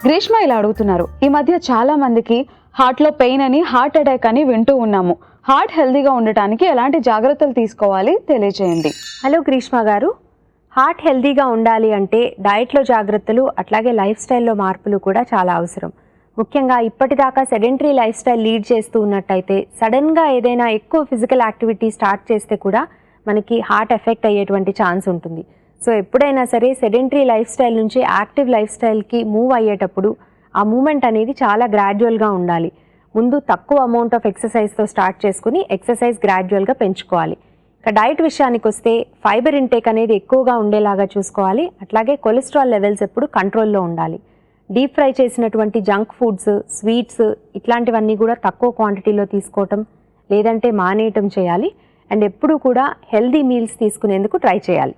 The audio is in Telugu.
గ్రీష్మ ఇలా అడుగుతున్నారు, ఈ మధ్య చాలా మందికి హార్ట్లో పెయిన్ అని, హార్ట్ అటాక్ అని వింటూ ఉన్నాము. హార్ట్ హెల్దీగా ఉండటానికి ఎలాంటి జాగ్రత్తలు తీసుకోవాలి తెలియజేయండి. హలో గ్రీష్మ గారు, హార్ట్ హెల్దీగా ఉండాలి అంటే డయట్లో జాగ్రత్తలు అట్లాగే లైఫ్ స్టైల్లో మార్పులు కూడా చాలా అవసరం. ముఖ్యంగా ఇప్పటిదాకా సెడెంటరీ లైఫ్ స్టైల్ లీడ్ చేస్తూ ఉన్నట్టయితే సడన్గా ఏదైనా ఎక్కువ ఫిజికల్ యాక్టివిటీ స్టార్ట్ చేస్తే కూడా మనకి హార్ట్ ఎఫెక్ట్ అయ్యేటువంటి ఛాన్స్ ఉంటుంది. సో ఎప్పుడైనా సరే సెడెంటరీ లైఫ్ స్టైల్ నుంచి యాక్టివ్ లైఫ్ స్టైల్కి మూవ్ అయ్యేటప్పుడు ఆ మూమెంట్ అనేది చాలా గ్రాడ్యువల్గా ఉండాలి. ముందు తక్కువ అమౌంట్ ఆఫ్ ఎక్సర్సైజ్తో స్టార్ట్ చేసుకుని ఎక్సర్సైజ్ గ్రాడ్యువల్గా పెంచుకోవాలి. ఇక డైట్ విషయానికి వస్తే ఫైబర్ ఇంటేక్ అనేది ఎక్కువగా ఉండేలాగా చూసుకోవాలి. అట్లాగే కొలెస్ట్రాల్ లెవెల్స్ ఎప్పుడు కంట్రోల్లో ఉండాలి. డీప్ ఫ్రై చేసినటువంటి జంక్ ఫుడ్స్, స్వీట్స్ ఇట్లాంటివన్నీ కూడా తక్కువ క్వాంటిటీలో తీసుకోవటం లేదంటే మానేయటం చేయాలి. అండ్ ఎప్పుడూ కూడా హెల్దీ మీల్స్ తీసుకునేందుకు ట్రై చేయాలి.